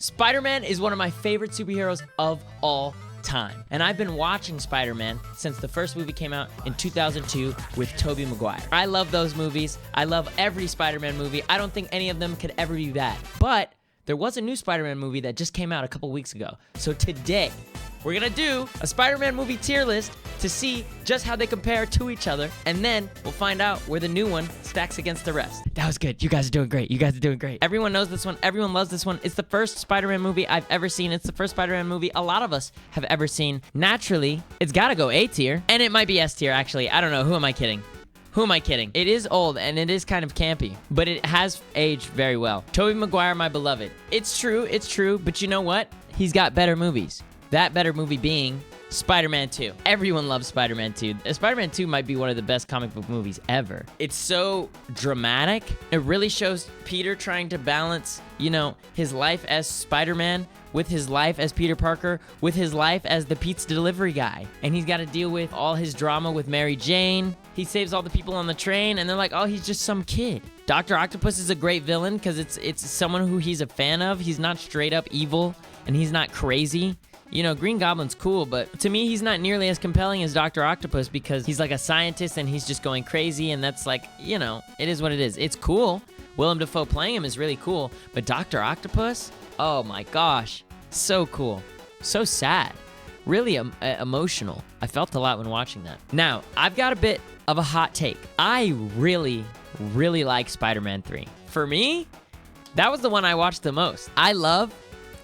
Spider-Man is one of my favorite superheroes of all time. And I've been watching Spider-Man since the first movie came out in 2002 with Tobey Maguire. I love those movies. I love every Spider-Man movie. I don't think any of them could ever be bad. But there was a new Spider-Man movie that just came out a couple weeks ago. So today, we're gonna do a Spider-Man movie tier list to see just how they compare to each other, and then we'll find out where the new one stacks against the rest. That was good. You guys are doing great. You guys are doing great. Everyone knows this one. Everyone loves this one. It's the first Spider-Man movie I've ever seen. It's the first Spider-Man movie a lot of us have ever seen. Naturally, it's gotta go A tier, and it might be S tier, actually. I don't know. Who am I kidding? Who am I kidding? It is old, and it is kind of campy, but it has aged very well. Tobey Maguire, my beloved. It's true, but you know what? He's got better movies. That better movie being Spider-Man 2. Everyone loves Spider-Man 2. Spider-Man 2 might be one of the best comic book movies ever. It's so dramatic. It really shows Peter trying to balance, his life as Spider-Man with his life as Peter Parker, with his life as the pizza delivery guy. And he's got to deal with all his drama with Mary Jane. He saves all the people on the train, and they're like, oh, he's just some kid. Dr. Octopus is a great villain because it's someone who he's a fan of. He's not straight up evil, and he's not crazy. Green Goblin's cool, but to me, he's not nearly as compelling as Dr. Octopus because he's like a scientist and he's just going crazy, and that's like, it is what it is. It's cool. Willem Dafoe playing him is really cool, but Dr. Octopus, oh my gosh, so cool. So sad. Really emotional. I felt a lot when watching that. Now, I've got a bit of a hot take. I really, really like Spider-Man 3. For me, that was the one I watched the most. I love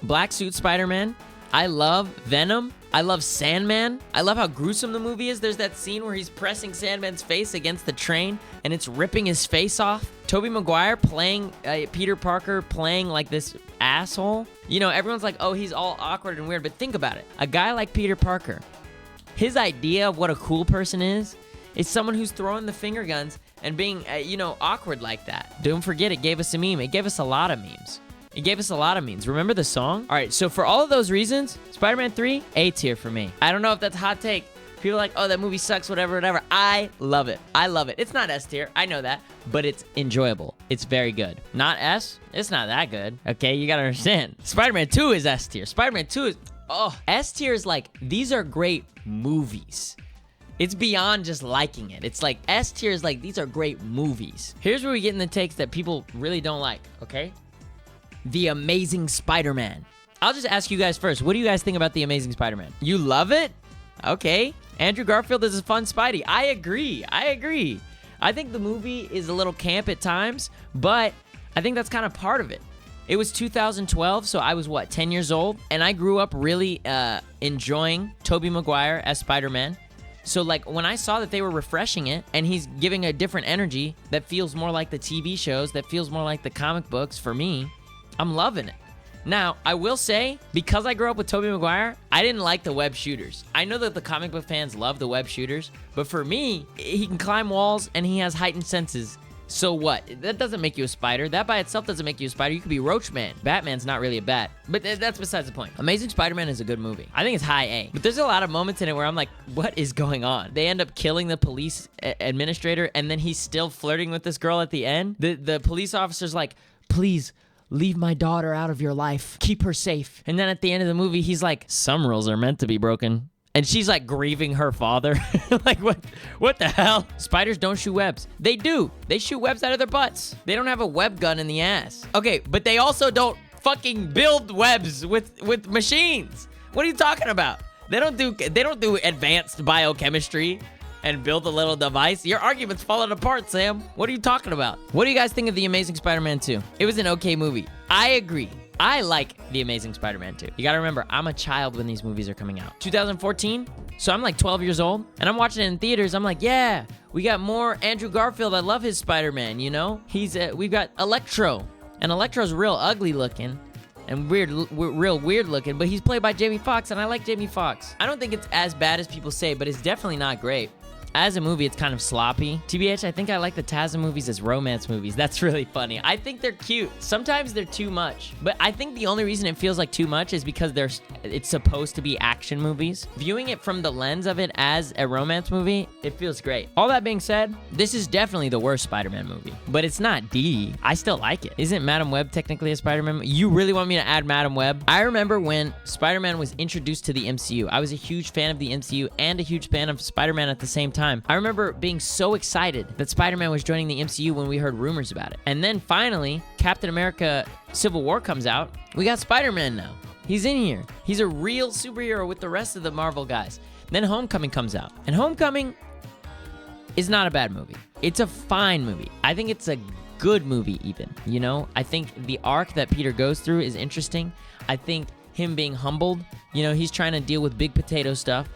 Black Suit Spider-Man. I love Venom. I love Sandman. I love how gruesome the movie is. There's that scene where he's pressing Sandman's face against the train and it's ripping his face off. Tobey Maguire playing Peter Parker playing like this asshole. Everyone's like, oh, he's all awkward and weird, but think about it. A guy like Peter Parker, his idea of what a cool person is someone who's throwing the finger guns and being, awkward like that. Don't forget, it gave us a meme. It gave us a lot of memes. Remember the song? All right, so for all of those reasons, Spider-Man 3, A tier for me. I don't know if that's a hot take. People are like, oh, that movie sucks, whatever. I love it. It's not S tier, I know that, but it's enjoyable. It's very good. Not S, it's not that good. Okay, you gotta understand. Spider-Man 2 is S tier. Spider-Man 2 is, S tier is like, these are great movies. It's beyond just liking it. It's like, S tier is like, these are great movies. Here's where we get in the takes that people really don't like, okay? The Amazing Spider-Man. I'll just ask you guys first. What do you guys think about The Amazing Spider-Man? You love it? Okay. Andrew Garfield is a fun Spidey. I agree. I think the movie is a little camp at times, but I think that's kind of part of it. It was 2012, so I was, 10 years old? And I grew up really enjoying Tobey Maguire as Spider-Man. So, when I saw that they were refreshing it, and he's giving a different energy that feels more like the TV shows, that feels more like the comic books for me, I'm loving it. Now, I will say, because I grew up with Tobey Maguire, I didn't like the web shooters. I know that the comic book fans love the web shooters, but for me, he can climb walls and he has heightened senses. So what? That doesn't make you a spider. That by itself doesn't make you a spider. You could be Roachman. Batman's not really a bat. But that's besides the point. Amazing Spider-Man is a good movie. I think it's high A. But there's a lot of moments in it where I'm like, what is going on? They end up killing the police administrator, and then he's still flirting with this girl at the end. The police officer's like, please, leave my daughter out of your life. Keep her safe. And then at the end of the movie, he's like, some rules are meant to be broken. And she's like grieving her father. Like, what the hell? Spiders don't shoot webs. They do. They shoot webs out of their butts. They don't have a web gun in the ass. Okay, but they also don't fucking build webs with machines. What are you talking about? They don't do advanced biochemistry and build a little device. Your argument's falling apart, Sam. What are you talking about? What do you guys think of The Amazing Spider-Man 2? It was an okay movie. I agree. I like The Amazing Spider-Man 2. You gotta remember, I'm a child when these movies are coming out. 2014, so I'm like 12 years old, and I'm watching it in theaters. I'm like, yeah, we got more Andrew Garfield. I love his Spider-Man, we've got Electro, and Electro's real ugly looking and real weird looking, but he's played by Jamie Foxx, and I like Jamie Foxx. I don't think it's as bad as people say, but it's definitely not great. as a movie, it's kind of sloppy. TBH, I think I like the TASM movies as romance movies. That's really funny. I think they're cute. Sometimes they're too much. But I think the only reason it feels like too much is because it's supposed to be action movies. Viewing it from the lens of it as a romance movie, it feels great. All that being said, this is definitely the worst Spider-Man movie. But it's not D. I still like it. Isn't Madam Web technically a Spider-Man movie? You really want me to add Madam Web? I remember when Spider-Man was introduced to the MCU. I was a huge fan of the MCU and a huge fan of Spider-Man at the same time. I remember being so excited that Spider-Man was joining the MCU when we heard rumors about it. And then finally, Captain America Civil War comes out. We got Spider-Man now. He's in here. He's a real superhero with the rest of the Marvel guys. Then Homecoming comes out. And Homecoming is not a bad movie. It's a fine movie. I think it's a good movie even, you know? I think the arc that Peter goes through is interesting. I think him being humbled, you know, he's trying to deal with big potato stuff.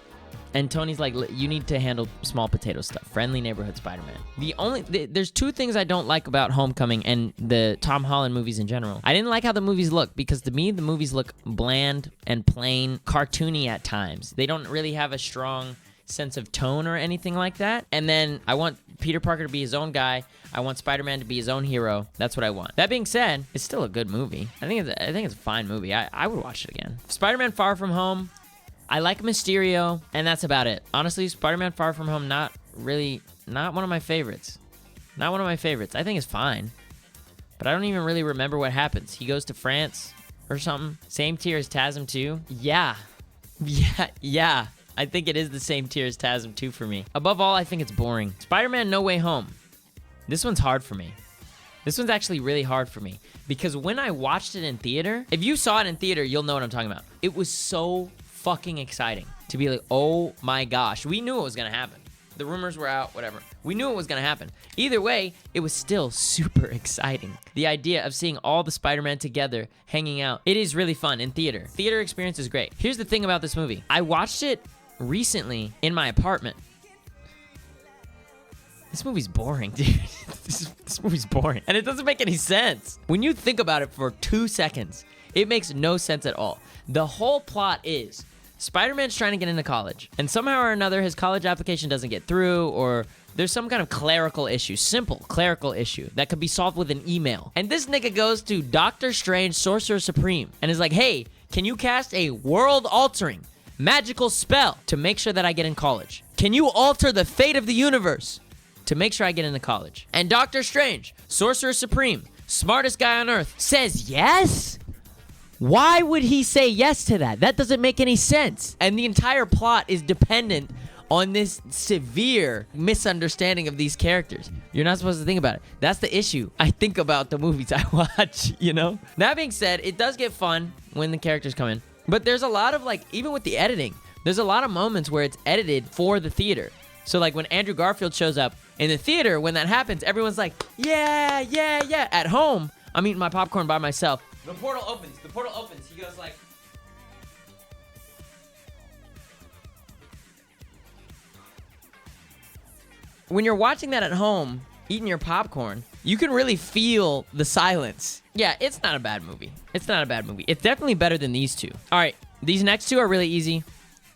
And Tony's like, you need to handle small potato stuff. Friendly neighborhood Spider-Man. There's two things I don't like about Homecoming and the Tom Holland movies in general. I didn't like how the movies look because to me, the movies look bland and plain, cartoony at times. They don't really have a strong sense of tone or anything like that. And then I want Peter Parker to be his own guy. I want Spider-Man to be his own hero. That's what I want. That being said, it's still a good movie. I think it's a fine movie. I would watch it again. Spider-Man Far From Home, I like Mysterio, and that's about it. Honestly, Spider-Man Far From Home, not one of my favorites. Not one of my favorites. I think it's fine, but I don't even really remember what happens. He goes to France or something. Same tier as TASM 2. Yeah. I think it is the same tier as TASM 2 for me. Above all, I think it's boring. Spider-Man No Way Home. This one's hard for me. This one's actually really hard for me because when I watched it in theater, if you saw it in theater, you'll know what I'm talking about. It was so fucking exciting to be like, oh my gosh, we knew it was gonna happen. The rumors were out, whatever. We knew it was gonna happen. Either way, it was still super exciting. The idea of seeing all the Spider-Man together, hanging out, it is really fun in theater. Theater experience is great. Here's the thing about this movie. I watched it recently in my apartment. This movie's boring, dude. This movie's boring. And it doesn't make any sense. When you think about it for 2 seconds, it makes no sense at all. The whole plot is Spider-Man's trying to get into college, and somehow or another his college application doesn't get through, or there's some kind of clerical issue, simple clerical issue that could be solved with an email. And this nigga goes to Doctor Strange, Sorcerer Supreme, and is like, hey, can you cast a world-altering magical spell to make sure that I get in college? Can you alter the fate of the universe to make sure I get into college? And Doctor Strange, Sorcerer Supreme, smartest guy on Earth, says yes? Why would he say yes to that? That doesn't make any sense. And the entire plot is dependent on this severe misunderstanding of these characters. You're not supposed to think about it. That's the issue I think about the movies I watch, you know? That being said, it does get fun when the characters come in. But there's a lot of, like, even with the editing, there's a lot of moments where it's edited for the theater. So, like, when Andrew Garfield shows up in the theater, when that happens, everyone's like, yeah. At home, I'm eating my popcorn by myself. The portal opens. He goes like... When you're watching that at home, eating your popcorn, you can really feel the silence. Yeah, it's not a bad movie. It's definitely better than these two. All right, these next two are really easy.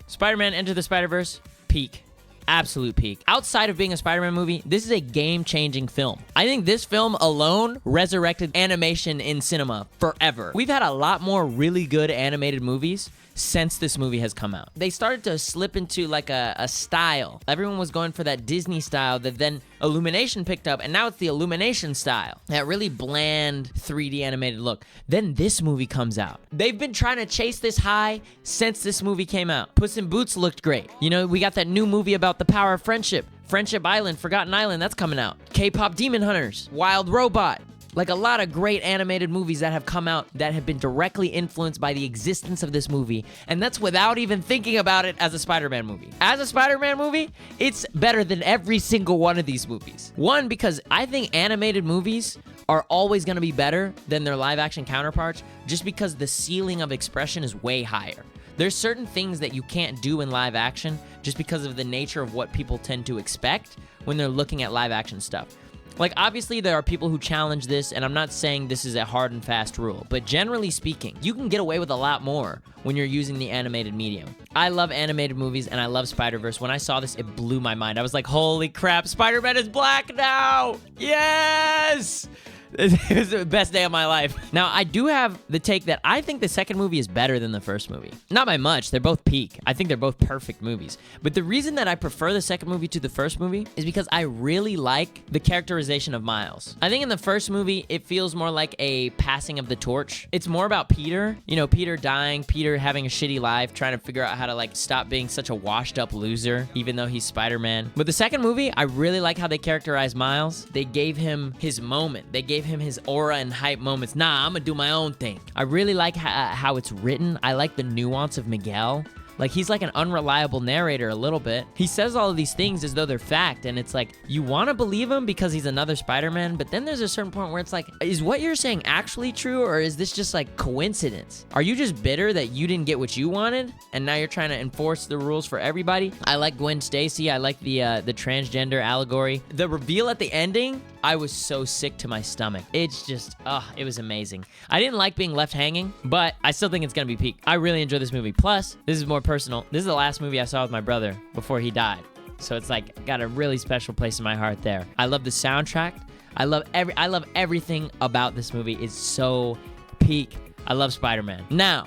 Spider-Man Into the Spider-Verse, peak. Absolute peak. Outside of being a Spider-Man movie, this is a game-changing film. I think this film alone resurrected animation in cinema forever. We've had a lot more really good animated movies since this movie has come out. They started to slip into like a style. Everyone was going for that Disney style that then Illumination picked up, and now it's the Illumination style. That really bland 3D animated look. Then this movie comes out. They've been trying to chase this high since this movie came out. Puss in Boots looked great. You know, we got that new movie about the power of friendship. Friendship Island, Forgotten Island, that's coming out. K-pop Demon Hunters, Wild Robot. Like a lot of great animated movies that have come out that have been directly influenced by the existence of this movie. And that's without even thinking about it as a Spider-Man movie. As a Spider-Man movie, it's better than every single one of these movies. One, because I think animated movies are always going to be better than their live action counterparts just because the ceiling of expression is way higher. There's certain things that you can't do in live action just because of the nature of what people tend to expect when they're looking at live action stuff. Like, obviously, there are people who challenge this, and I'm not saying this is a hard and fast rule, but generally speaking, you can get away with a lot more when you're using the animated medium. I love animated movies, and I love Spider-Verse. When I saw this, it blew my mind. I was like, holy crap, Spider-Man is black now! Yes! It was the best day of my life. Now, I do have the take that I think the second movie is better than the first movie. Not by much. They're both peak. I think they're both perfect movies. But the reason that I prefer the second movie to the first movie is because I really like the characterization of Miles. I think in the first movie, it feels more like a passing of the torch. It's more about Peter. You know, Peter dying, Peter having a shitty life, trying to figure out how to, like, stop being such a washed-up loser, even though he's Spider-Man. But the second movie, I really like how they characterize Miles. They gave him his moment. They gave him his aura and hype moments. Nah, I'm gonna do my own thing. I really like how it's written. I like the nuance of Miguel. Like, he's like an unreliable narrator a little bit. He says all of these things as though they're fact, and it's like, you want to believe him because he's another Spider-Man, but then there's a certain point where it's like, is what you're saying actually true, or is this just like coincidence? Are you just bitter that you didn't get what you wanted, and now you're trying to enforce the rules for everybody? I like Gwen Stacy. I like the transgender allegory. The reveal at the ending, I was so sick to my stomach. It's just, it was amazing. I didn't like being left hanging, but I still think it's gonna be peak. I really enjoy this movie. Plus, this is more personal. This is the last movie I saw with my brother before he died. So it's like, got a really special place in my heart there. I love the soundtrack. I love everything about this movie. It's so peak. I love Spider-Man. Now,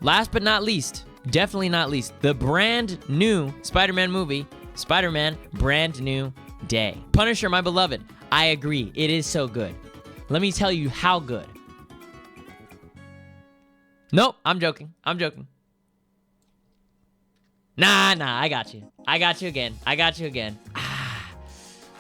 last but not least, definitely not least, the brand new Spider-Man movie, Spider-Man Brand New Day. Punisher, my beloved. I agree. It is so good. Let me tell you how good. Nope, I'm joking. I'm joking. Nah, I got you. I got you again.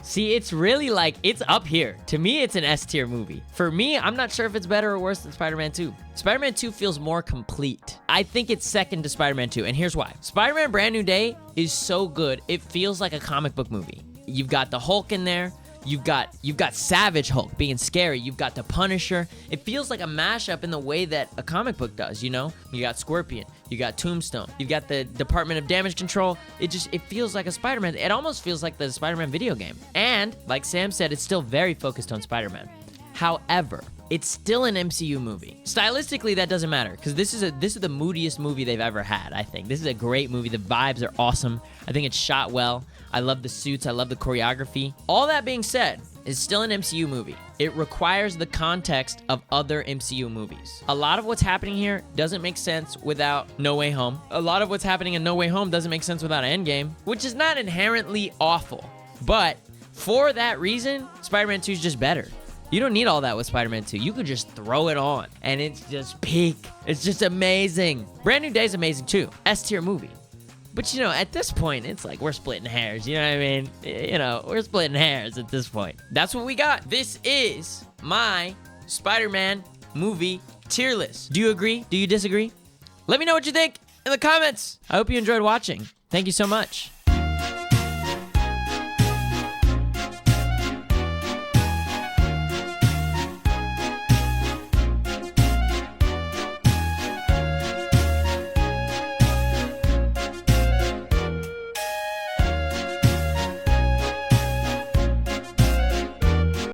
See, it's really like, it's up here. To me, it's an S tier movie. For me, I'm not sure if it's better or worse than Spider-Man 2. Spider-Man 2 feels more complete. I think it's second to Spider-Man 2, and here's why. Spider-Man Brand New Day is so good, it feels like a comic book movie. You've got the Hulk in there. You've got Savage Hulk being scary. You've got the Punisher. It feels like a mashup in the way that a comic book does, you know? You got Scorpion. You got Tombstone. You've got the Department of Damage Control. It feels like a Spider-Man. It almost feels like the Spider-Man video game. And, like Sam said, it's still very focused on Spider-Man. However, it's still an MCU movie. Stylistically, that doesn't matter, because this is the moodiest movie they've ever had, I think. This is a great movie. The vibes are awesome. I think it's shot well. I love the suits. I love the choreography. All that being said, it's still an MCU movie. It requires the context of other MCU movies. A lot of what's happening here doesn't make sense without No Way Home. A lot of what's happening in No Way Home doesn't make sense without Endgame, which is not inherently awful. But for that reason, Spider-Man 2 is just better. You don't need all that with Spider-Man 2. You could just throw it on, and it's just peak. It's just amazing. Brand New Day is amazing, too. S-tier movie. But, you know, at this point, it's like we're splitting hairs. You know what I mean? You know, we're splitting hairs at this point. That's what we got. This is my Spider-Man movie tier list. Do you agree? Do you disagree? Let me know what you think in the comments. I hope you enjoyed watching. Thank you so much.